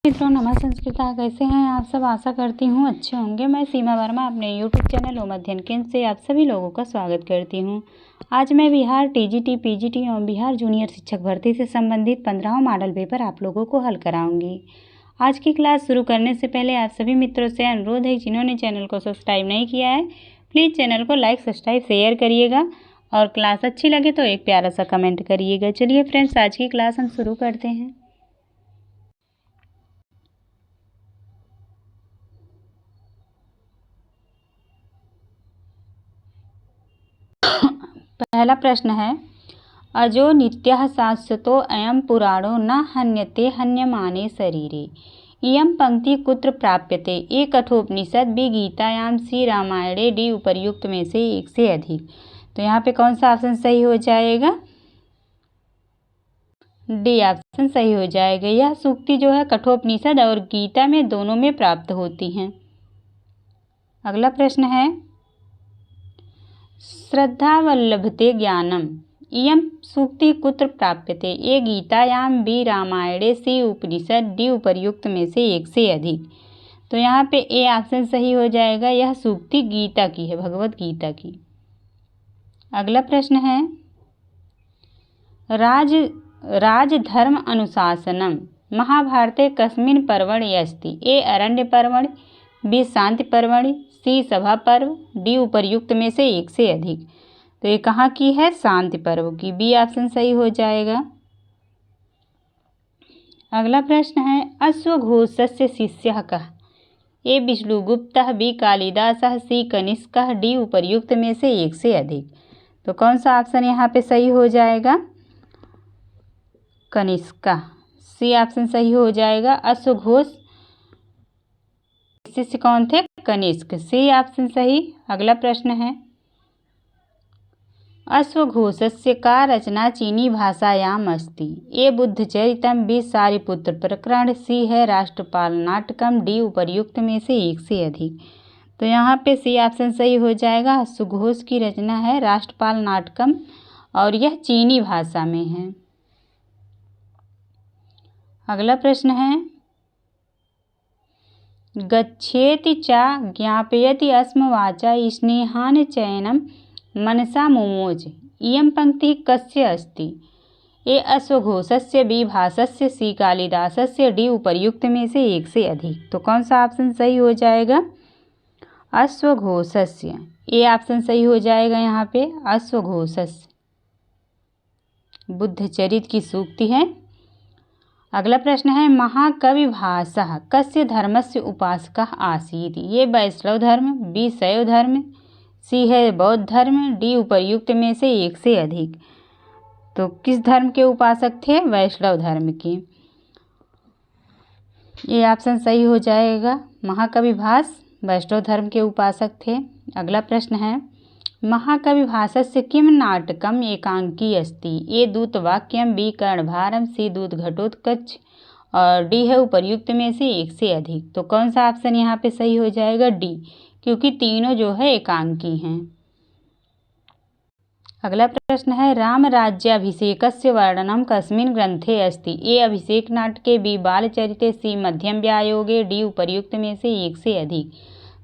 मित्रों नमः संस्कृता, कैसे हैं आप सब। आशा करती हूँ अच्छे होंगे। मैं सीमा वर्मा अपने यूट्यूब चैनल ओम अध्ययन केंद्र से आप सभी लोगों का स्वागत करती हूँ। आज मैं बिहार टीजीटी पीजीटी एवं बिहार जूनियर शिक्षक भर्ती से संबंधित 15वां मॉडल पेपर आप लोगों को हल कराऊंगी। आज की क्लास शुरू करने से पहले आप सभी मित्रों से अनुरोध है, जिन्होंने चैनल को सब्सक्राइब नहीं किया है प्लीज़ चैनल को लाइक सब्सक्राइब शेयर करिएगा और क्लास अच्छी लगे तो एक प्यारा सा कमेंट करिएगा। चलिए फ्रेंड्स, आज की क्लास हम शुरू करते हैं। पहला प्रश्न है, अजो नित्यः शाश्वतो अयं पुराणो न हन्यते हन्यमाने शरीरे। इयं पंक्ति कुत्र प्राप्यते। ए कठोपनिषद, बी गीतायाम, सी रामायणे, डी उपर्युक्त में से एक से अधिक। तो यहाँ पे कौन सा ऑप्शन सही हो जाएगा? डी ऑप्शन सही हो जाएगा। यह सूक्ति जो है कठोपनिषद और गीता में दोनों में प्राप्त होती हैं। अगला प्रश्न है, श्रद्धावल्लभते ज्ञानम। इयं सूक्ति कुत्र प्राप्यते। ए गीतायाम, बी रामायणे, सी उपनिषद, डी उपर्युक्त में से एक से अधिक। तो यहाँ पे ए ऑप्शन सही हो जाएगा। यह सूक्ति गीता की है, भगवत गीता की। अगला प्रश्न है, राजधर्म अनुशासनम महाभारते कस्मिन् पर्वणि अस्ति। ए अरण्य पर्वणि, बी शांति पर्वणि, सी सभा पर्व, डी उपर्युक्त में से एक से अधिक। तो ये कहाँ की है? शांति पर्व की। बी ऑप्शन सही हो जाएगा। अगला प्रश्न है, अश्वघोषस्य शिष्यः कः। ए विष्णुगुप्तः, बी कालिदासः, सी कनिष्कः, डी उपर्युक्त में से एक से अधिक। तो कौन सा ऑप्शन यहाँ पे सही हो जाएगा? कनिष्का। सी ऑप्शन सही हो जाएगा। अश्वघोष शिष्य कौन थे? कनिष्क। सी ऑप्शन सही। अगला प्रश्न है, अश्वघोषस्य का रचना चीनी भाषायाम अस्ति। ए बुद्धचरितम, बी सारिपुत्र प्रकरण, सी है राष्ट्रपाल नाटकम, डी उपर्युक्त में से एक से अधिक। तो यहाँ पे सी ऑप्शन सही हो जाएगा। अश्वघोष की रचना है राष्ट्रपाल नाटकम और यह चीनी भाषा में है। अगला प्रश्न है, गच्छेति चा ज्ञापयति अस्म वाचा स्नेहान चयनम मनसा मुमोच। इयं पंक्ति कस्य अस्ति। ए अश्वघोषस्य, बी भासस्य, सी कालिदासस्य, डी उपर्युक्त में से एक से अधिक। तो कौन सा ऑप्शन सही हो जाएगा? अश्वघोषस्य। ए ऑप्शन सही हो जाएगा। यहाँ पे अश्वघोषस्य बुद्धचरित की सूक्ति है। अगला प्रश्न है, महाकवि भासः कस्य धर्मस्य उपासकः आसीत्। ये वैष्णव धर्म, बी शैव धर्म, सी है बौद्ध धर्म, डी उपर्युक्त में से एक से अधिक। तो किस धर्म के उपासक थे? वैष्णव धर्म के। ये ऑप्शन सही हो जाएगा। महाकवि भास वैष्णव धर्म के उपासक थे। अगला प्रश्न है, महाकवि भासस्य किम नाटकम एकांकी अस्ति। ए दूतवाक्यम, बी कर्णभारम, सी दूतघटोत्कच और डी है उपर्युक्त में से एक से अधिक। तो कौन सा ऑप्शन यहाँ पे सही हो जाएगा? डी, क्योंकि तीनों जो है एकांकी हैं। अगला प्रश्न है, राम राज्याभिषेकस्य वर्णनम कस्मिन् ग्रंथे अस्ति। ए अभिषेक नाटके, बी बालचरिते, सी मध्यम व्यायोगे, डी उपर्युक्त में से एक से अधिक।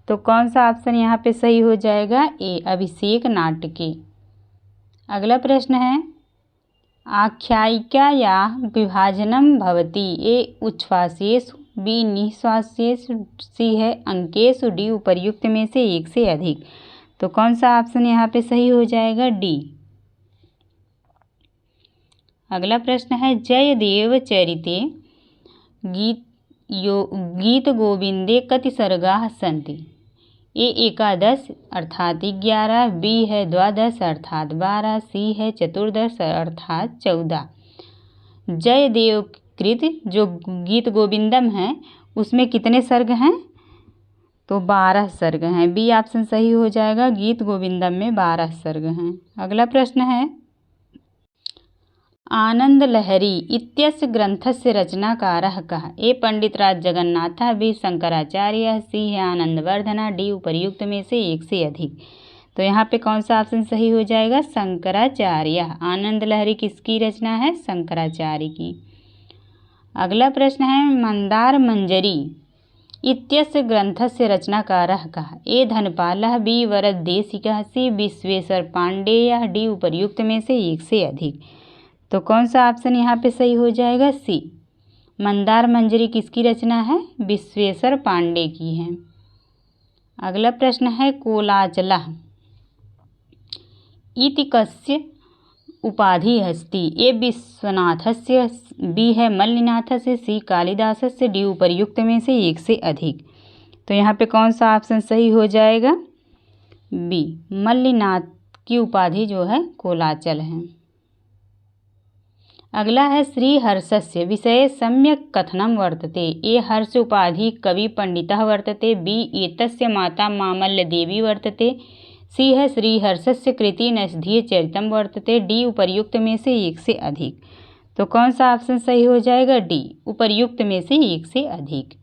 तो कौन सा ऑप्शन यहाँ पे सही हो जाएगा? ए अभिषेक नाटके। अगला प्रश्न है, आख्यायिकायाः विभाजनम भवति। ए उच्छ्वासेषु, बी निःश्वासेषु, सी है अंकेषु, डी उपर्युक्त में से एक से अधिक। तो कौन सा ऑप्शन यहाँ पे सही हो जाएगा? डी। अगला प्रश्न है, जयदेव चरिते गीत गोविंदे कति सर्गाः सन्ति। ए 11 अर्थात 11, बी है 12 अर्थात 12, सी है 14 अर्थात 14। जयदेव कृत जो गीत गोविंदम है उसमें कितने सर्ग हैं? तो 12 सर्ग हैं। बी ऑप्शन सही हो जाएगा। गीत गोविंदम में 12 सर्ग हैं। अगला प्रश्न है, आनंद लहरी इत्यस्य ग्रंथस्य रचनाकारः कः। ए पंडितराज जगन्नाथः, बी शंकराचार्य, सी है आनंदवर्धना, डी उपर्युक्त में से एक से अधिक। तो यहाँ पे कौन सा ऑप्शन सही हो जाएगा? शंकराचार्य। आनंद लहरी किसकी रचना है? शंकराचार्य की। अगला प्रश्न है मंदार मंजरी इत्यस्य ग्रन्थस्य रचनाकारः कः? ए धनपालः, बी वरददेशिकः, सी विश्वेश्वर पांडेय, डी उपर्युक्त में से एक से अधिक। तो कौन सा ऑप्शन यहाँ पे सही हो जाएगा? सी। मंदार मंजरी किसकी रचना है? विश्वेश्वर पांडे की है। अगला प्रश्न है कोलाचलः इति कस्य उपाधि अस्ति? ए विश्वनाथस्य, बी है मल्लिनाथस्य, सी कालिदासस्य, डी उपर्युक्त में से एक से अधिक। तो यहाँ पे कौन सा ऑप्शन सही हो जाएगा? बी, मल्लिनाथ की उपाधि जो है कोलाचल है। अगला है श्रीहर्षस्य विषये सम्यक् कथनं वर्तते? ए हर्ष उपाधि कवि पंडितः वर्तते, बी एतस्य माता मामल्लदेवी वर्तते, सी है श्रीहर्षस्य कृति नैषधीय चरितम वर्तते, डी उपर्युक्त में से एक से अधिक। तो कौन सा ऑप्शन सही हो जाएगा? डी, उपर्युक्त में से एक से अधिक।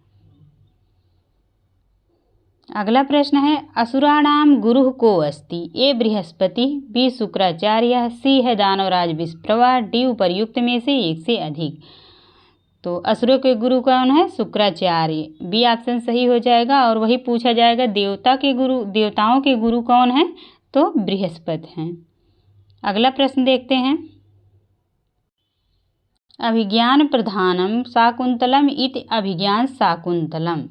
अगला प्रश्न है असुराणाम गुरुः को अस्ति? ए बृहस्पति, बी शुक्राचार्य, सी है दानवराज विप्रवा, डी उपर्युक्त में से एक से अधिक। तो असुरों के गुरु कौन है? शुक्राचार्य, बी ऑप्शन सही हो जाएगा। और वही पूछा जाएगा देवताओं के गुरु कौन है? तो बृहस्पति हैं। अगला प्रश्न देखते हैं अभिज्ञान प्रधानम शाकुंतलम इति अभिज्ञान शाकुंतलम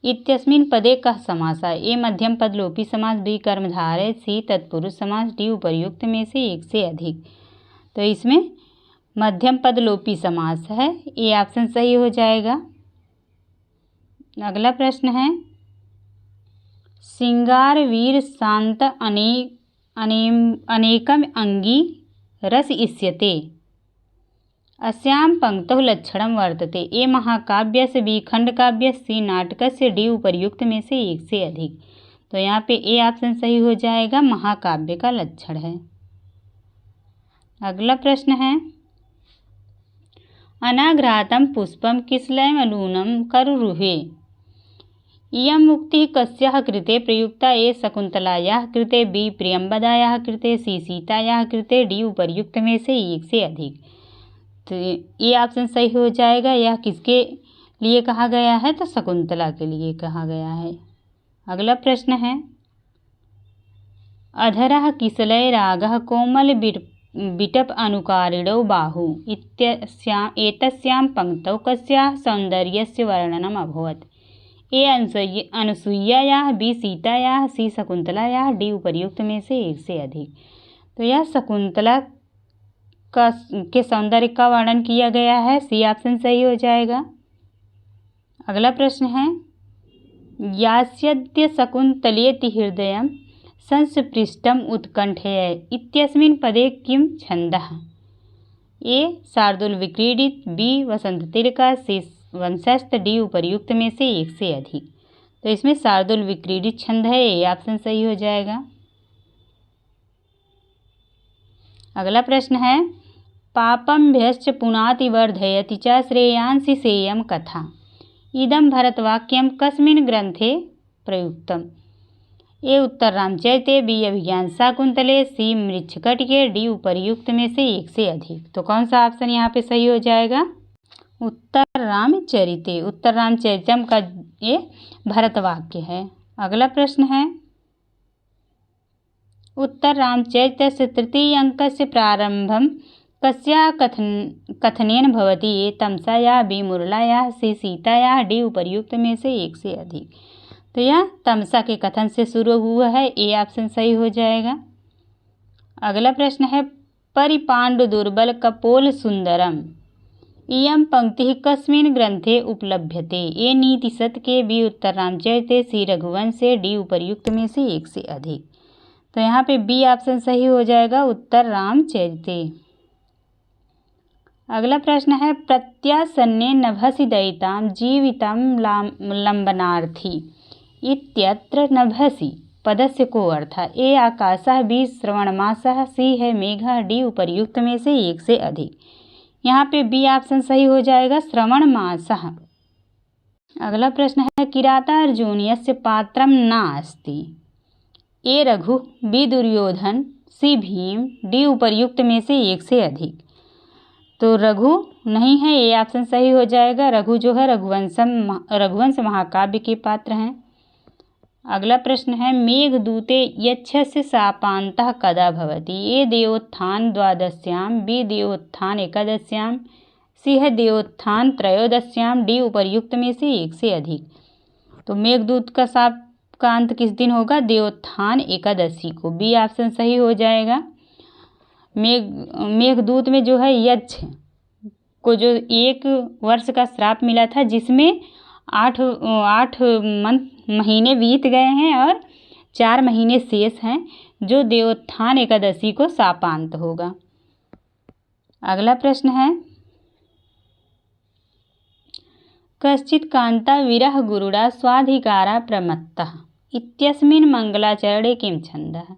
इत्यस्मिन् पदे कः समासः? ए मध्यम पद लोपी समास, बी कर्मधारय, सी तत्पुरुष समास, डी उपर्युक्त में से एक से अधिक। तो इसमें मध्यम पद लोपी समास है, ये ऑप्शन सही हो जाएगा। अगला प्रश्न है सिंगार वीर शांत अनेकम अंगी रस इष्यते अस्यां पंक्तौ लक्षणं वर्तते? ए महाकाव्यस्य, बी खंडकाव्यस्य, सी नाटकस्य, डी उपर्युक्त में से एक से अधिक। तो यहाँ पे ए ऑप्शन सही हो जाएगा, महाकाव्य का लक्षण है। अगला प्रश्न है अनाघ्रातं पुष्पं किसलयमलूनं करुरुहे इयं उक्तिः कस्याः कृते प्रयुक्ता? ए शकुन्तलायाः कृते, बी प्रियंवदायाः कृते, सी सीतायाः कृते, डी उपर्युक्त में से एक से अधिक। तो ये ऑप्शन सही हो जाएगा। यह किसके लिए कहा गया है? तो शकुंतला के लिए कहा गया है। अगला प्रश्न है अधरः किसलय रागः कोमल बिटप अनुकारिणौ बाहु एतस्यां पंक्तौ कस्याः सौन्दर्यस्य वर्णनम् अभवत्? ए अनुसुईयायाः, बी सीतायाः, सी शकुंतलायाः, डी उपर्युक्त में से एक से अधिक। तो यह शकुंतला के सौंदर्य का वर्णन किया गया है, सी ऑप्शन सही हो जाएगा। अगला प्रश्न है यास्यद्य शकुन्तलेति हृदयं संस्पृष्टम् उत्कंठया इत्यस्मिन् पदे किं छन्दः? ए शार्दूल विक्रीडित, बी वसंततिलका, सी वंशस्थ, डी उपर्युक्त में से एक से अधिक। तो इसमें शार्दूल विक्रीडित छंद है, ये ऑप्शन सही हो जाएगा। अगला प्रश्न है पापं भ्यश्च पुनाति वर्धयति च श्रेयांसि सेयं कथा इदं भरतवाक्यं कस्मिन् ग्रन्थे प्रयुक्तम्? ए उत्तर रामचरिते, बी अभिज्ञान शाकुंतले, सी मृच्छकटिके, डी उपर्युक्त में से एक से अधिक। तो कौन सा ऑप्शन यहाँ पे सही हो जाएगा? उत्तर रामचरिते, उत्तर रामचरितम का ये भरतवाक्य है। अगला प्रश्न है उत्तर रामचरितस्य तृतीय अंकस्य प्रारंभं कस्याः कथनेन भवति? ए तमसायाः, बी मुरलायाः, सी सीतायाः, डी उपर्युक्त में से एक से अधिक। तो यह तमसा के कथन से शुरू हुआ है, ए ऑप्शन सही हो जाएगा। अगला प्रश्न है परिपांडु दुर्बल कपोल सुंदरम इयं पंक्तिः कस्मिन् ग्रन्थे उपलभ्यते? ए नीतिशतके, बी उत्तर रामचरिते, सी रघुवंशे, डी उपर्युक्त में से एक से अधिक। तो यहाँ पे बी ऑप्शन सही हो जाएगा, उत्तर रामचरिते। अगला प्रश्न है प्रत्यासन्ने नभसि दयितां जीवितं लंबनार्थी इत्यत्र नभसि पदस्य को अर्थ? ए आकाशः, बी श्रवणमासः, सी है मेघः, डी उपर्युक्त में से एक से अधिक। यहाँ पे बी ऑप्शन सही हो जाएगा, श्रवणमासः। अगला प्रश्न है किरातार्जुनीयस्य पात्रं नास्ति? ए रघु, बी दुर्योधन, सी भीम, डी उपर्युक्त में से एक से अधिक। तो रघु नहीं है, ये ऑप्शन सही हो जाएगा। रघु जो है रघुवंश महाकाव्य के पात्र हैं। अगला प्रश्न है मेघदूते यक्षस्य शापान्तः कदा भवति? ए देवोत्थान द्वादश्याम, बी देवोत्थान एकादश्याम, सी है देवोत्थान त्रयोदश्याम, डी उपर्युक्त में से एक से अधिक। तो मेघदूत का शाप का अंत किस दिन होगा? देवोत्थान एकादशी को। बी ऑप्शन सही हो जाएगा। मेघदूत में जो है यक्ष को जो 1 वर्ष का श्राप मिला था, जिसमें 8 महीने बीत गए हैं और 4 महीने शेष हैं, जो देवोत्थान एकादशी को शापांत होगा। अगला प्रश्न है कश्चित् कांता विरह गुरुड़ा स्वाधिकारा प्रमत्तः इत्यस्मिन् मंगलाचरणे किं छन्दः?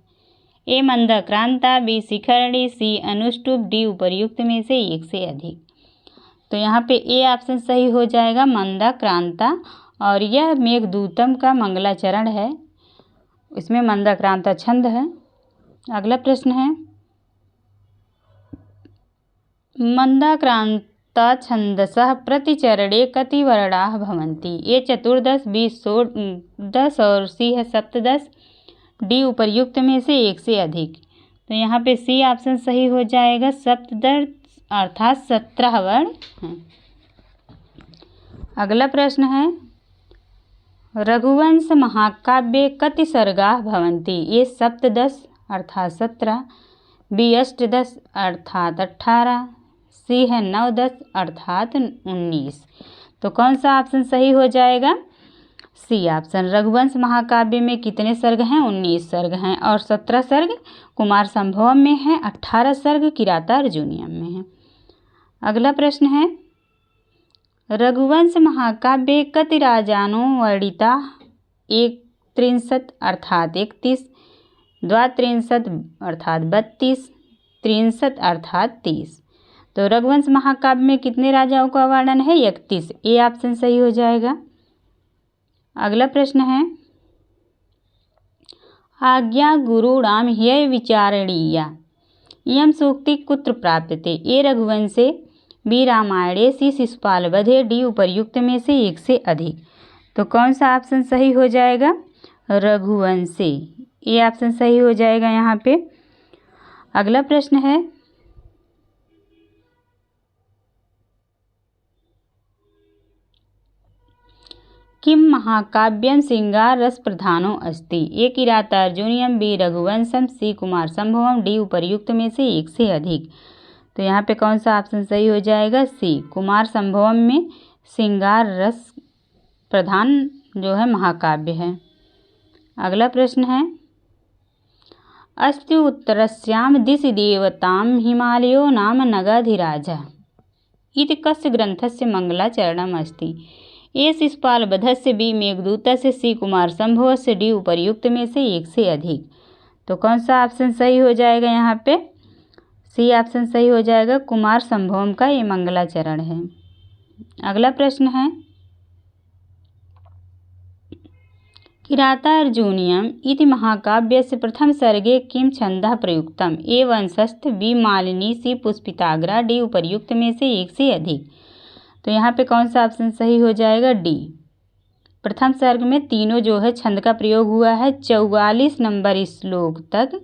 ए मंदक्रांता, बी शिखरणी, सी अनुष्टुप, डी उपर्युक्त में से एक से अधिक। तो यहाँ पे ए ऑप्शन सही हो जाएगा, मंदाक्रांता, और यह मेघदूतम का मंगलाचरण है, इसमें मंदाक्रांता छंद है। अगला प्रश्न है मंदाक्रांता छंदसः प्रतिचरणे कति वर्णाः भवन्ति? ए 14, बी 16 और सी है 17, डी उपर्युक्त में से एक से अधिक। तो यहाँ पे सी ऑप्शन सही हो जाएगा, 17 अर्थात 17 वर्ण हैं। अगला प्रश्न है रघुवंश महाकाव्ये कति सर्गाः भवन्ति? ए 17 अर्थात 17, बी 18 अर्थात 18, सी है 9-10 अर्थात 19। तो कौन सा ऑप्शन सही हो जाएगा? C option. रघुवंश महाकाव्य में कितने सर्ग हैं? 19 सर्ग हैं, और 17 सर्ग कुमार संभवम में हैं, 18 सर्ग किराता अर्जुनीयम में हैं। अगला प्रश्न है रघुवंश महाकाव्ये कति राजानो वर्णिता? 31 अर्थात 31, 32 अर्थात 32, 63 अर्थात 30। तो रघुवंश महाकाव्य में कितने राजाओं का वर्णन है? 31। ए ऑप्शन सही हो जाएगा। अगला प्रश्न है आज्ञा गुरूणाम ह्यय विचारणीया इयं सूक्ति कुत्र प्राप्यते? ए रघुवंशे, बी रामायणे, सी शिशुपाल वधे, डी उपर्युक्त में से एक से अधिक। तो कौन सा ऑप्शन सही हो जाएगा? रघुवंशे। ए ऑप्शन सही हो जाएगा यहाँ पे। अगला प्रश्न है किं महाकाव्यं श्रृंगार रस प्रधानो अस्ति? ए किरातार्जुनीयम, बी रघुवंशम, सी कुमार संभवम, डी उपर्युक्त में से एक से अधिक। तो यहाँ पे कौन सा ऑप्शन सही हो जाएगा? सी कुमार संभवम में श्रृंगार रस प्रधान जो है महाकाव्य है। अगला प्रश्न है अस्ति उत्तरस्याम दिशि देवताम हिमालयो नाम नगाधिराजः इति कस्य ग्रंथस्य मंगलाचरणम् अस्ति? ए शिशुपाल वधस्य, बी मेघदूतस्य, सी कुमार संभवस्य, डी उपर्युक्त में से एक से अधिक। तो कौन सा ऑप्शन सही हो जाएगा यहाँ पे? सी ऑप्शन सही हो जाएगा, कुमार संभवम का ये मंगलाचरण है। अगला प्रश्न है किरातार्जुनीयम इति महाकाव्यस्य प्रथम सर्गे किं छन्दः प्रयुक्तम्? ए वंशस्थ, बी मालिनी, सी पुष्पिताग्रा, डी उपर्युक्त में से एक से अधिक। तो यहाँ पे कौन सा ऑप्शन सही हो जाएगा? डी। प्रथम सर्ग में तीनों जो है छंद का प्रयोग हुआ है। 44 नंबर श्लोक तक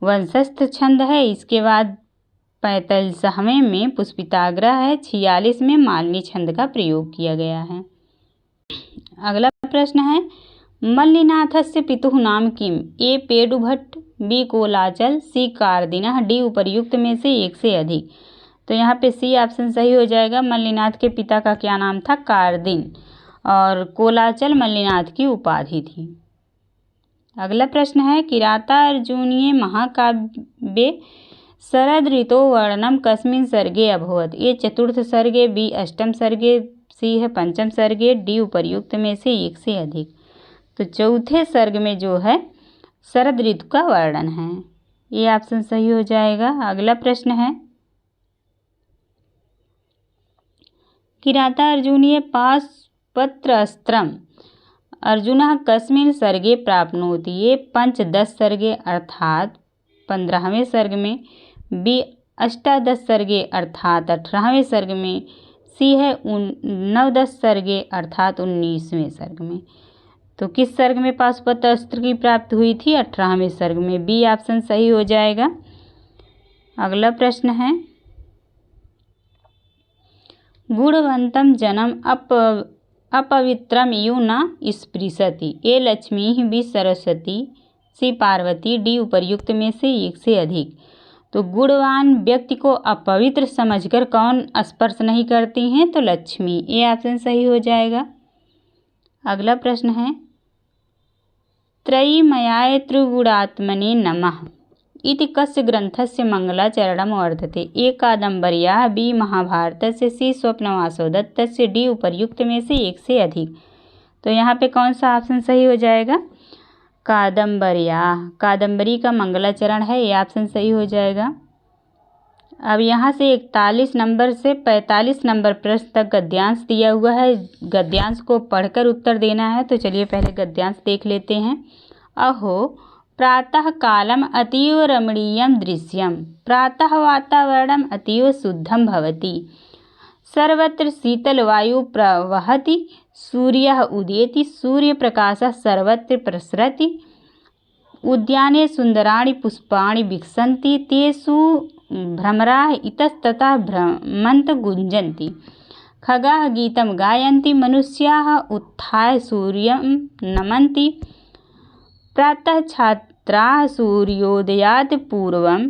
वंशस्थ छंद है, इसके बाद 45वें में पुष्पिताग्रा है, 46 में मालिनी छंद का प्रयोग किया गया है। अगला प्रश्न है मल्लिनाथस्य पितुः नाम किम? ए पेडुभट्ट, बी कोलाचल, सी कार्दिनः, डी उपर्युक्त में से एक से अधिक। तो यहाँ पे सी ऑप्शन सही हो जाएगा। मल्लिनाथ के पिता का क्या नाम था? कार्दिन, और कोलाचल मल्लिनाथ की उपाधि थी। अगला प्रश्न है किरातार्जुनीये महाकाव्ये शरद ऋतु वर्णनम कस्मिन् सर्गे अभवत्? ए चतुर्थ सर्गे, बी अष्टम सर्गे, सी है पंचम सर्गे, डी उपर्युक्त में से एक से अधिक। तो चौथे सर्ग में जो है शरद ऋतु का वर्णन है। ये ऑप्शन सही हो जाएगा। अगला प्रश्न है किरातार्जुनीये पाशुपत्रास्त्रम् अर्जुनः कस्मिन् सर्गे प्राप्नोति? ये 5-10 सर्गे अर्थात 15वें सर्ग में, बी अष्टादश सर्गे अर्थात 18वें सर्ग में। सी है 9-10 सर्गे अर्थात 19वें सर्ग में। तो किस सर्ग में पाशुपत अस्त्र की प्राप्ति हुई थी? 18वें सर्ग में। बी ऑप्शन सही हो जाएगा। अगला प्रश्न है, गुणवंतम जनम अपवित्रम यु न स्पृशति। ए लक्ष्मी, बी सरस्वती, सी पार्वती, डी उपर्युक्त में से एक से अधिक। तो गुणवान व्यक्ति को अपवित्र समझकर कौन स्पर्श नहीं करती हैं? तो लक्ष्मी। ए ऑप्शन सही हो जाएगा। अगला प्रश्न है, त्रयीमयाय त्रिगुणात्मने नमः इति कस्य ग्रंथस्य मंगलाचरणं वर्तते? ए कादम्बर्याः, बी महाभारतस्य, सी स्वप्नवासो दत्तस्य, डी उपर्युक्त में से एक से अधिक। तो यहाँ पे कौन सा ऑप्शन सही हो जाएगा? कादम्बर्याः, कादम्बरी का मंगलाचरण है, ये ऑप्शन सही हो जाएगा। अब यहाँ से 41 नंबर से 45 नंबर प्रश्न तक गद्यांश दिया हुआ है। गद्यांश को पढ़कर उत्तर देना है। तो चलिए पहले गद्यांश देख लेते हैं। अहो प्रातः कालम अतीव रमणीयं दृश्यम, प्रातः वातावरणम अतीव शुद्धं भवति, सर्वत्र शीतलवायु प्रवहति, सूर्यः उदेति, सूर्यप्रकाशः सर्वत्र प्रसरति, उद्याने सुन्दराणि पुष्पाणि विकसन्ति, तेषु भ्रमराः इतस्ततः भ्रमन्त गुञ्जन्ति, खगाः गीतं गायन्ति, मनुष्याः उत्थाय सूर्यं नमन्ति, प्रातः छात्राः सूर्योदयात् पूर्वं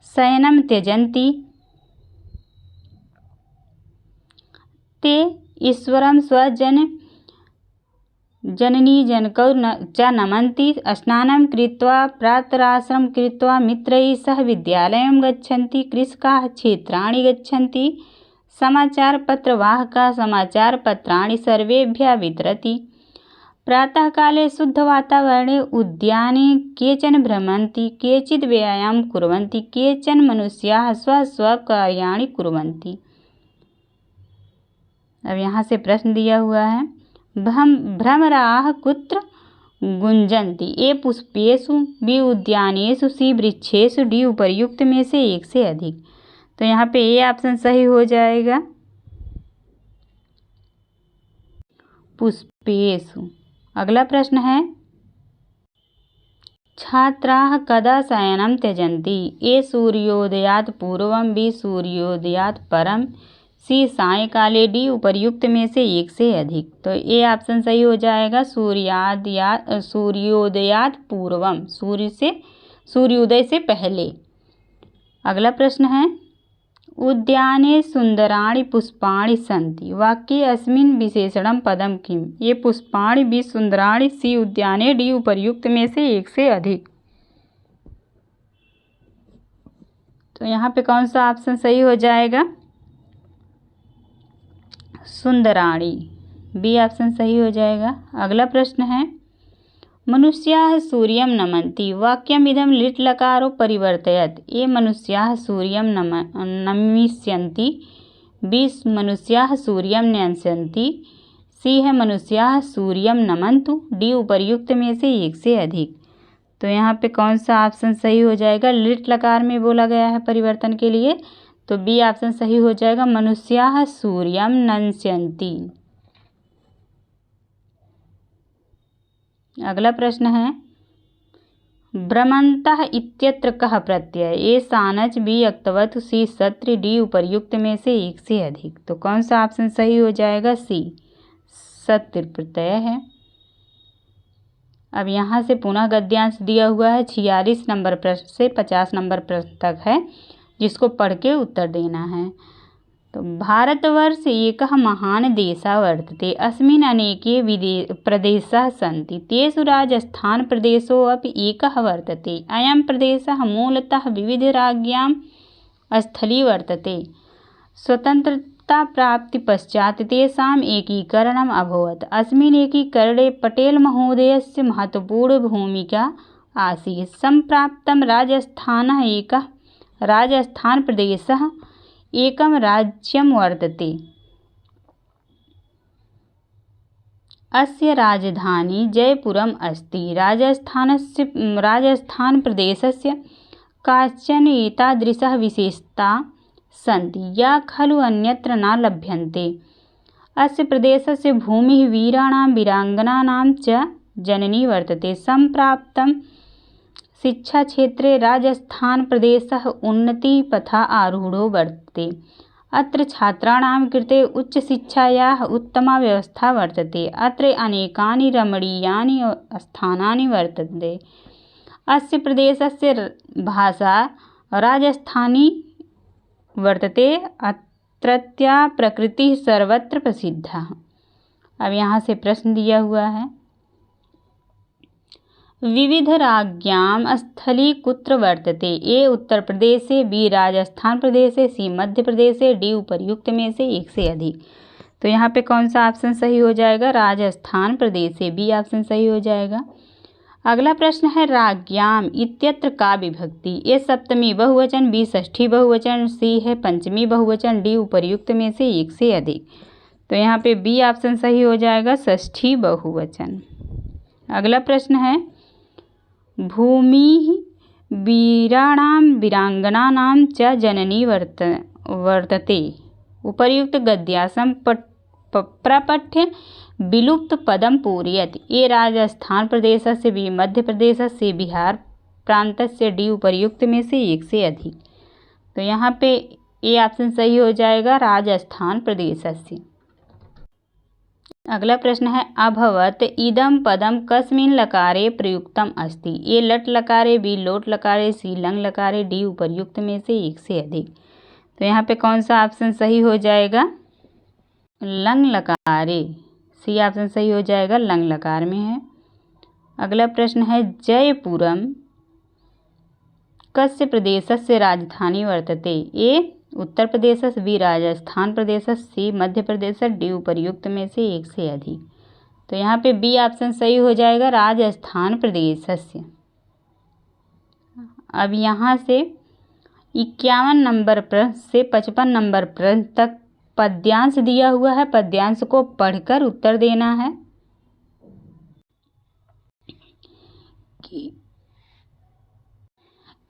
शयनं त्यजन्ति, ते ईश्वरं जननीजनकौ च नमन्ति, स्नानं कृत्वा प्रातराश्रमं कृत्वा मित्रैः सह विद्यालयं गच्छन्ति, कृषकाः क्षेत्राणि गच्छन्ति, समाचारपत्रवाहकाः समाचारपत्राणि सर्वेभ्यः वितरति, प्रातःकाले शुद्धवातावरणे उद्याने केचन भ्रमन्ति, केचित् व्यायामं कुर्वन्ति, केचन मनुष्याः स्वस्वकार्याणि कुर्वन्ति। अब यहाँ से प्रश्न दिया हुआ है, भ्रमराः कुत्र गुंजन्ति? ए पुष्पेषु, बी उद्यानेषु, सी वृक्षेषु, डी उपर्युक्त में से एक से अधिक। तो यहाँ पे ए ऑप्शन सही हो जाएगा, पुष्पेषु। अगला प्रश्न है, छात्राः कदा शयनं त्यजन्ति? ए सूर्योदयात् पूर्वं, बी सूर्योदयात् परं, सी सायंकाले, डी उपर्युक्त में से एक से अधिक। तो ए ऑप्शन सही हो जाएगा, सूर्योदयात् पूर्वम, सूर्योदय से पहले। अगला प्रश्न है, उद्याने सुंदराणि पुष्पाणि सन्ति, वाक्ये अस्मिन् विशेषणं पदं किम्? ये पुष्पाणि, बी सुंदराणि, सी उद्याने, डी उपर्युक्त में से एक से अधिक। तो यहाँ पे कौन सा ऑप्शन सही हो जाएगा? सुंदराणि, बी ऑप्शन सही हो जाएगा। अगला प्रश्न है, मनुष्याः सूर्यं नमन्ति, वाक्यमिदं लिट् लकारो परिवर्तयत्। ए मनुष्याः सूर्यं नमिष्यन्ति, बी मनुष्याः सूर्यं न्यस्यन्ति, सी है मनुष्याः सूर्यं नमन्तु, डी उपर्युक्त में से एक से अधिक। तो यहाँ पे कौन सा ऑप्शन सही हो जाएगा? लिट् लकार में बोला गया है परिवर्तन के लिए, तो बी ऑप्शन सही हो जाएगा, मनुष्याः सूर्यं नश्यन्ति। अगला प्रश्न है, भ्रमन्तः इत्यत्र कः प्रत्यय? ए सानच, बी अक्तवत, सी सत्र, डी उपर्युक्त में से एक से अधिक। तो कौन सा ऑप्शन सही हो जाएगा? सी सत्र प्रत्यय है। अब यहाँ से पुनः गद्यांश दिया हुआ है। 46 नंबर प्रश्न से 50 नंबर प्रश्न तक है, जिसको पढ़ के उत्तर देना है। तो भारतवर्ष एकः महान् देशः वर्तते, अस्मिन् अनेके प्रदेशाः सन्ति, तेषु राजस्थानप्रदेशोऽपि एकः वर्तते, अयं प्रदेशः मूलतः विविधराज्ञां स्थली वर्तते, स्वतन्त्रताप्राप्तिपश्चात् तेषाम् एकीकरणम् अभवत्, अस्मिन् एकीकरणे पटेलमहोदयस्य महत्वपूर्णभूमिका आसीत्, सम्प्राप्तं राजस्थानः एकः राजस्थानप्रदेशः एकं राज्यं वर्तते, अस्य राजधानी जयपुरम् अस्ति, राजस्थानप्रदेशस्य काश्चन एतादृशः विशेषताः सन्ति या खलु अन्यत्र न लभ्यन्ते। अस्य प्रदेशस्य भूमिः वीराणां वीराङ्गनानां च जननी वर्तते। सम्प्राप्तं शिक्षाक्षेत्रे राजस्थानप्रदेशः उन्नतिपथा आरूढो वर्तते। अत्र छात्राणां कृते उच्चशिक्षायाः उत्तमा व्यवस्था वर्तते। अत्र अनेकानि रमणीयानि स्थानानि वर्तन्ते। अस्य प्रदेशस्य भाषा राजस्थानी वर्तते। अत्रत्या प्रकृतिः सर्वत्र प्रसिद्धा। अब यहाँ से प्रश्न दिया हुआ है, विविध राज्ञां स्थली कुत्र वर्तते। ए उत्तर प्रदेशे, बी राजस्थान प्रदेशे, सी मध्य प्रदेशे, डी उपर्युक्त में से एक से अधिक। तो यहाँ पे कौन सा ऑप्शन सही हो जाएगा? राजस्थान प्रदेशे, बी ऑप्शन सही हो जाएगा। अगला प्रश्न है, राज्ञां इत्यत्र का विभक्ति। ए सप्तमी बहुवचन, बी षष्ठी बहुवचन, सी है पंचमी बहुवचन, डी उपर्युक्त में से एक से अधिक। तो यहाँ पे बी ऑप्शन सही हो जाएगा, षष्ठी बहुवचन। अगला प्रश्न है, भूमि वीराणां वीरांगनानां च जननी वर्तते। उपर्युक्त गद्यासं प्रपठ्य विलुप्त पदं पूरयति। ए राजस्थान प्रदेशस्य, बी मध्य प्रदेशस्य, बिहार प्रांतस्य, डी उपर्युक्त में से एक से अधिक। तो यहाँ पे ए ऑप्शन सही हो जाएगा, राजस्थान प्रदेशस्य। अगला प्रश्न है, अभवत इदं पदं कस्मिन् लकारे प्रयुक्तम अस्ति। ए लट लकारे, बी लोट लकारे, सी लंग लकारे, डी उपर्युक्त में से एक से अधिक। तो यहाँ पे कौन सा ऑप्शन सही हो जाएगा? लंग लकारे, सी ऑप्शन सही हो जाएगा, लंग लकार में है। अगला प्रश्न है, जयपुरम कस्य प्रदेशस्य राजधानी वर्तते। ए उत्तर प्रदेशस्य, बी राजस्थान प्रदेशस्य, सी मध्य प्रदेश, डी उपर्युक्त में से एक से अधिक। तो यहाँ पे बी ऑप्शन सही हो जाएगा, राजस्थान प्रदेशस्य। अब यहाँ से 51 नंबर प्रश्न से 55 नंबर प्रश्न तक पद्यांश दिया हुआ है। पद्यांश को पढ़कर उत्तर देना है।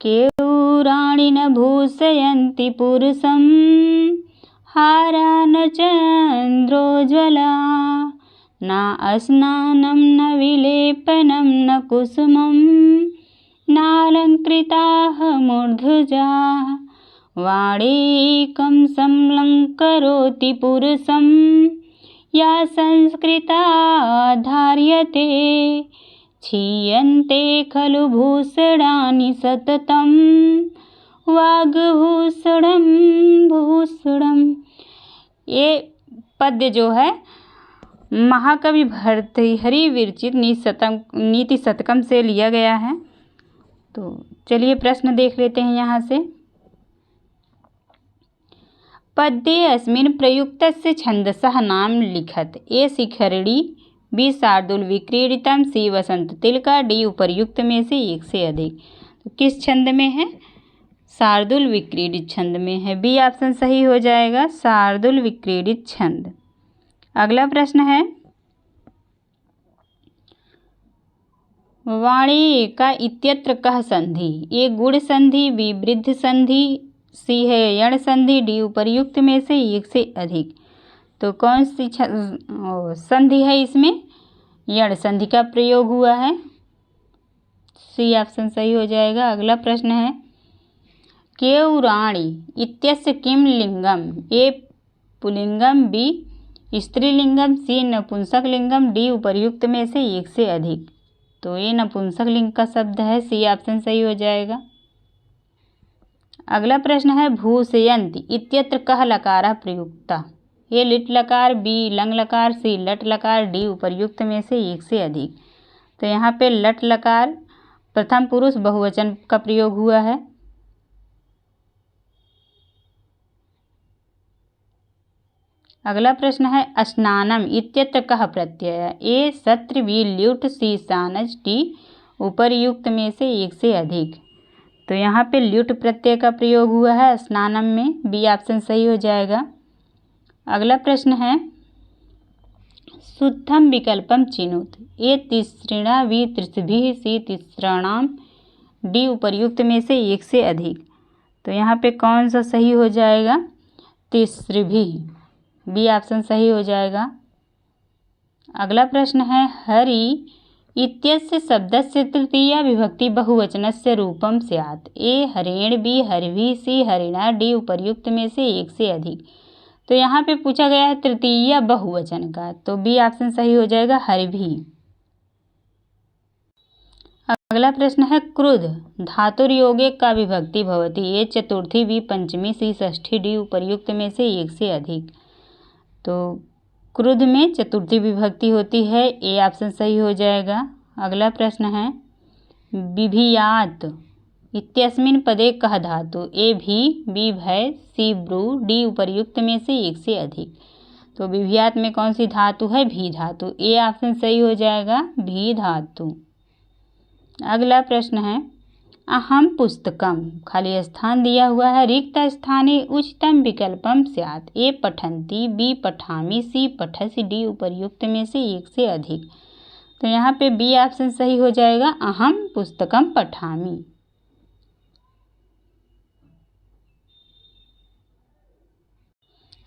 केयूराणि न भूषयन्ति पुरुषं, हारा न चन्द्रोज्ज्वला, न अस्नानं न विलेपनं न कुसुमं, नालङ्कृताः मूर्धजाः, वाणीकं समलङ्करोति पुरुषं, या संस्कृता धार्यते, क्षीयन्ते खलु भूषणानि सततं, वाग्भूषणं भूषणम। ये पद्य जो है महाकवि भर्तृहरि विरचित नीति शतकम से लिया गया है। तो चलिए प्रश्न देख लेते हैं यहाँ से। पद्ये अस्मिन् प्रयुक्तस्य छन्दसः नाम लिखत। ए शिखरिणी, बी शार्दूल विक्रीडितम, सी वसंत तिलका, डी उपर्युक्त में से एक से अधिक। तो किस छंद में है? शार्दूल विक्रीडित छंद में है। बी ऑप्शन सही हो जाएगा, शार्दूल विक्रीडित छंद। अगला प्रश्न है, वाणी का इत्यत्र कह संधि। ए गुण संधि, बी वृद्ध संधि, सी है यण संधि, डी उपर्युक्त में से एक से अधिक। तो कौन सी संधि है इसमें? यण संधि का प्रयोग हुआ है। सी ऑप्शन सही हो जाएगा। अगला प्रश्न है, केयूराणि इत्यस्य किम लिंगम। ए पुल्लिंगम, बी स्त्रीलिंगम, सी नपुंसक लिंगम, डी उपर्युक्त में से एक से अधिक। तो ये नपुंसक लिंग का शब्द है। सी ऑप्शन सही हो जाएगा। अगला प्रश्न है, भूषयन्ति इत्यत्र कः लकारः प्रयुक्तः। ए लिट लकार, बी लंग लकार, सी लट लकार, डी उपर्युक्त में से एक से अधिक। तो यहाँ पे लट लकार प्रथम पुरुष बहुवचन का प्रयोग हुआ है। अगला प्रश्न है, स्नानम इत्यत्र कः प्रत्यय। ए सत्र, बी ल्यूट, सी सानज, डी उपर्युक्त में से एक से अधिक। तो यहाँ पे ल्यूट प्रत्यय का प्रयोग हुआ है स्नानम में। बी ऑप्शन सही हो जाएगा। अगला प्रश्न है, शुद्धम विकल्पम चिनुत। ए तिसृणा, बी तिसृभिः, सी तिसृणाम, डी उपर्युक्त में से एक से अधिक। तो यहाँ पे कौन सा सही हो जाएगा? तिसृभिः, बी ऑप्शन सही हो जाएगा। अगला प्रश्न है हरि इत्यस्य शब्दस्य तृतीया विभक्ति बहुवचनस्य रूपम स्यात्। ए हरेण, बी हरिभिः, सी हरिणा, डी उपर्युक्त में से एक से अधिक। तो यहाँ पे पूछा गया है तृतीया बहुवचन का, तो बी ऑप्शन सही हो जाएगा हरिभिः। अगला प्रश्न है क्रुद्ध धातुर्योगे का विभक्ति भवति। ए चतुर्थी, बी पंचमी, सी षष्ठी, डी उपर्युक्त में से एक से अधिक। तो क्रुद्ध में चतुर्थी विभक्ति होती है, ए ऑप्शन सही हो जाएगा। अगला प्रश्न है बिभियात इत्यस्मिन् पदे कः धातु। ए भी, बी भय, सी ब्रू, डी उपर्युक्त में से एक से अधिक। तो बिभियात में कौन सी धातु है? भी धातु, ए ऑप्शन सही हो जाएगा भी धातु। अगला प्रश्न है अहम पुस्तकम, खाली स्थान दिया हुआ है, रिक्त स्थाने उचितम विकल्पम स्यात्। ए पठन्ति, बी पठामि, सी पठसि, डी उपर्युक्त में से एक से अधिक। तो यहाँ पे बी ऑप्शन सही हो जाएगा अहम पुस्तकम पठामि।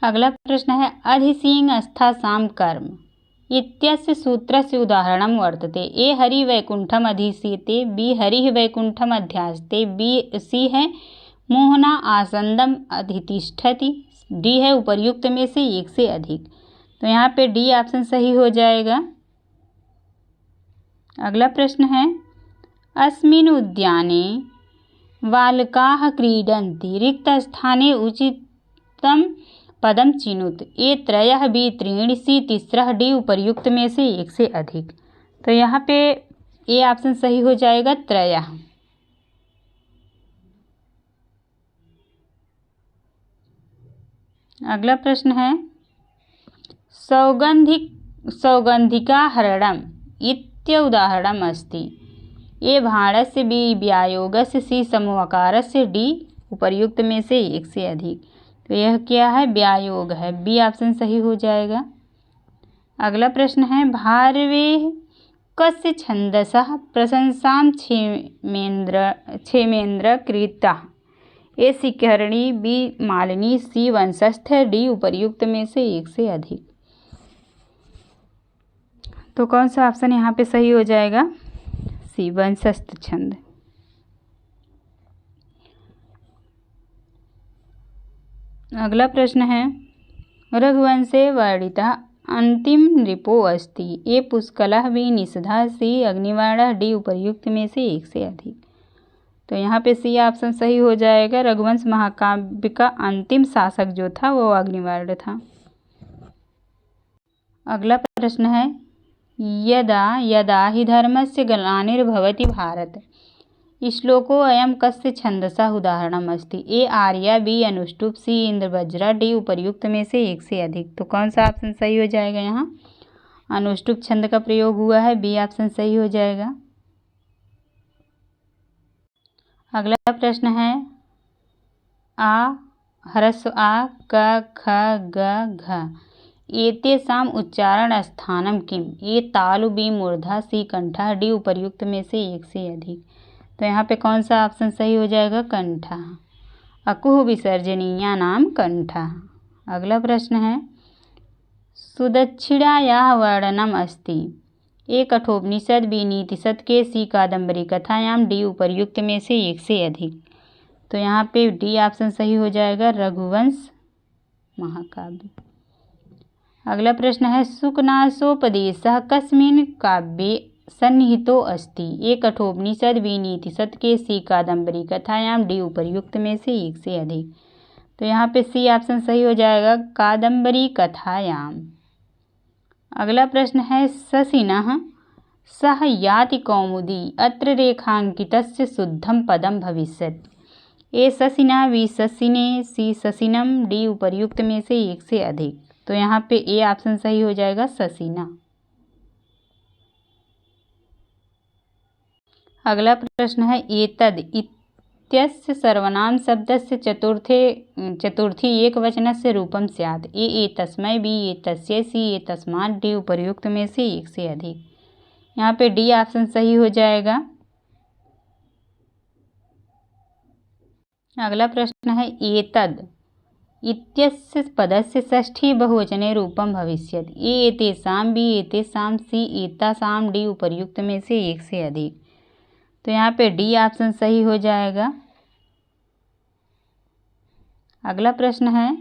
अगला प्रश्न है अधिसिंह अस्था कर्म इत्यस्य सूत्रस्य उदाहरणं वर्तते। ए हरि वैकुंठम अधिसीते, बी हरिः वैकुंठम अध्यास्ते, बी सी है मोहना आसंदम अधितिष्ठति, डी है उपर्युक्त में से एक से अधिक। तो यहाँ पे डी ऑप्शन सही हो जाएगा। अगला प्रश्न है अस्मिन् उद्याने बालकाः क्रीडन्ति, रिक्त स्थाने उचितम पदम चिनुत। ए त्रयः, बी त्रीणि, सी तिस्रः, डी उपर्युक्त में से एक से अधिक। तो यहाँ पे ए ऑप्शन सही हो जाएगा त्रयः। अगला प्रश्न है सौगंधिका हरणम इत्य उदाहरणम अस्ति। ए भाणस्य, बी व्यायोगस्य, सी समूहकारस्य, डी उपर्युक्त में से एक से अधिक। तो यह क्या है? व्यायोग है, बी ऑप्शन सही हो जाएगा। अगला प्रश्न है भारवेः कस्य छन्दसः प्रशंसां क्षेमेन्द्र कृता। ए शिखरणी, बी मालिनी, सी वंशस्थ, डी उपर्युक्त में से एक से अधिक। तो कौन सा ऑप्शन यहाँ पे सही हो जाएगा? सी वंशस्थ छंद। अगला प्रश्न है रघुवंशे वर्णितः अंतिम नृपो अस्ति। ए पुष्कलः, बी निषधः, सी अग्निवाणः, डी उपर्युक्त में से एक से अधिक। तो यहाँ पे सी ऑप्शन सही हो जाएगा। रघुवंश महाकाव्य का अंतिम शासक जो था वो अग्निवाण था। अगला प्रश्न है यदा यदा हि धर्मस्य ग्लानिर्भवति भारत। श्लोको अयं कस्य छन्दसः उदाहरणम् अस्ति। ए आर्या, बी अनुष्टुप, सी इंद्रवज्रा, डी उपर्युक्त में से एक से अधिक। तो कौन सा ऑप्शन सही हो जाएगा? यहाँ अनुष्टुप छंद का प्रयोग हुआ है, बी ऑप्शन सही हो जाएगा। अगला प्रश्न है आ ह्रस्व आ क ख ग घ एतेषां उच्चारण स्थानम किम। ए तालु, बी मूर्धा, सी कंठा, डी उपर्युक्त में से एक से अधिक। तो यहाँ पे कौन सा ऑप्शन सही हो जाएगा? कंठा। अकुह विसर्जनीया नाम कंठा। अगला प्रश्न है सुदक्षिणायाः वर्णनम अस्ति। ए कठोपनिषद, बी नीतिशतक के, सी कादम्बरी कथायाम, डी उपर्युक्त में से एक से अधिक। तो यहाँ पे डी ऑप्शन सही हो जाएगा रघुवंश महाकाव्य। अगला प्रश्न है सुकनासोपदेशः कस्मिन् काव्ये सन्निहितो अस्ति। ए कठोपनिषद, बी नीतिशतक के, सी कादम्बरी कथायाम, डी उपर्युक्त में से एक से अधिक। तो यहाँ पे सी ऑप्शन सही हो जाएगा कादम्बरी कथायाम। अगला प्रश्न है शशिनः सह याति कौमुदी अत्र रेखांकितस्य शुद्धम पदम भविष्यति। ए शशिना, बी शशिने, सी शशिनम, डी उपर्युक्त में से एक से अधिक। तो यहाँ पे ए ऑप्शन सही हो जाएगा शशिना। अगला प्रश्न है एतद् इत्यस्य सर्वनाम शब्दस्य चतुर्थी एकवचनस्य रूपम स्यात्। ए एतस्मै, बी एतस्य, सी एतस्मात्, डी उपर्युक्त में से एक से अधिक। यहाँ पे डी ऑप्शन सही हो जाएगा। अगला प्रश्न है एतद् इत्यस्य पदस्य षष्ठी बहुवचने रूपम भविष्यति। ए एतेषां, बी एतेषां, सी एतासां, डी उपर्युक्त में से एक से अधिक। तो यहाँ पे डी ऑप्शन सही हो जाएगा। अगला प्रश्न है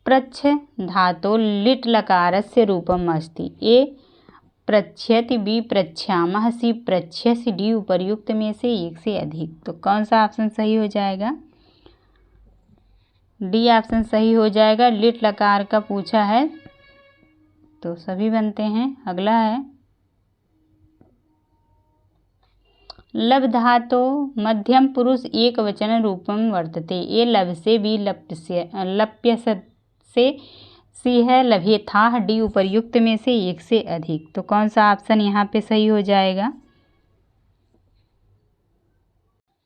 प्रच्छ धातो लिट् लकारस्य रूपम अस्ति। ए प्रच्छयति, बी प्रच्छामः, सी प्रच्छयसि, डी उपर्युक्त में से एक से अधिक। तो कौन सा ऑप्शन सही हो जाएगा? डी ऑप्शन सही हो जाएगा। लिट लकार का पूछा है तो सभी बनते हैं। अगला है लभ धातो मध्यम पुरुष एक वचन रूपम वर्तते। ए लभसे, बी लप्यसे, सी है लभेथाः, डी उपर्युक्त में से एक से अधिक। तो कौन सा ऑप्शन यहाँ पे सही हो जाएगा?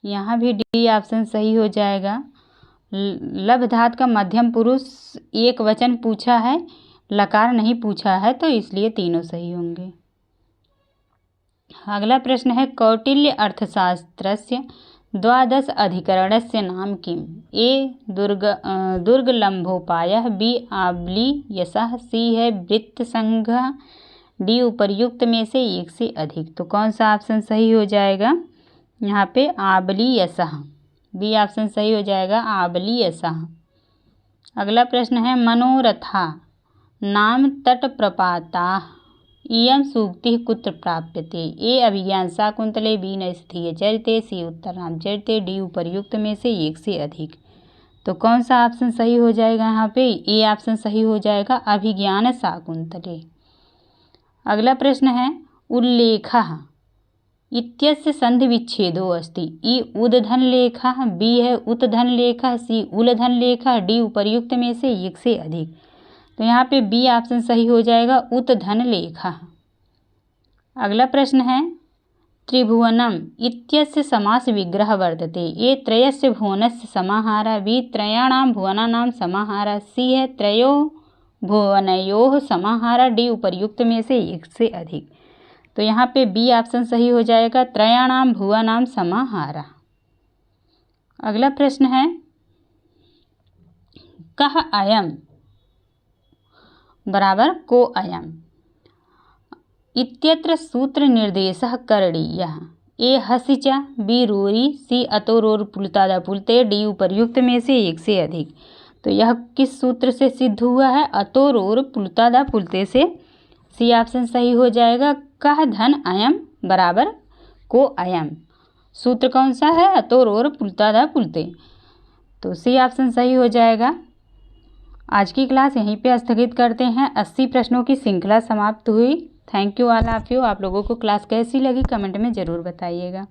यहाँ भी डी ऑप्शन सही हो जाएगा। लभ धातु का मध्यम पुरुष एक वचन पूछा है, लकार नहीं पूछा है, तो इसलिए तीनों सही होंगे। अगला प्रश्न है कौटिल्य अर्थशास्त्रस्य द्वादश अधिकरणस्य नाम किम्? ए दुर्गलंभोपायः, बी आबलीयसः, सी है वृत्तसंघः, डी उपर्युक्त में से एक से अधिक। तो कौन सा ऑप्शन सही हो जाएगा? यहाँ पे आबलीयसः, बी ऑप्शन सही हो जाएगा, आबलीयसः। अगला प्रश्न है मनोरथा नाम तट प्रपाताः इयं सूक्तिः कुत्र प्राप्यते? ए अभिज्ञान शाकुंतले, बी नैष्ठिय चरिते, सी उत्तर रामचरिते, डी उपर्युक्त में से एक से अधिक। तो कौन सा ऑप्शन सही हो जाएगा? यहाँ पे ए ऑप्शन सही हो जाएगा, अभिज्ञान शाकुंतले। अगला प्रश्न है उल्लेखः इत्यस्य संधि विच्छेदो अस्ति। ई उद्धन लेखः, बी है उत्धन लेखः, सी उल्धन लेखः, डी उपर्युक्त में से एक से अधिक। तो यहाँ पे बी ऑप्शन सही हो जाएगा, उत्धन लेखः। अगला प्रश्न है त्रिभुवनम इत्यस्य समास विग्रह वर्तते। ए त्रयस्य भुवनस्य समाहारः, बी त्रयाणां भुवनानां समाहारः, सी है त्रयो भुवनयोः समाहारः, डी उपर्युक्त में से एक से अधिक। तो यहाँ पे बी ऑप्शन सही हो जाएगा, त्रयाणां भुवनानां समाहारः। अगला प्रश्न है कः अयम् बराबर को अयम् इत्यत्र सूत्र निर्देशः करणीयः। ए हसि च, बी रोरी, सी अतोरोर पुलतादा पुलते, डी उपर्युक्त में से एक से अधिक। तो यह किस सूत्र से सिद्ध हुआ है? अतोरोर पुलतादा पुलते से। सी ऑप्शन सही हो जाएगा, कः धन अयम बराबर को अयम। सूत्र कौन सा है? अतोरोर पुलतादा पुलते। तो सी ऑप्शन सही हो जाएगा। आज की क्लास यहीं पे स्थगित करते हैं। 80 प्रश्नों की श्रृंखला समाप्त हुई। Thank you all of you. आप लोगों को क्लास कैसी लगी कमेंट में ज़रूर बताइएगा।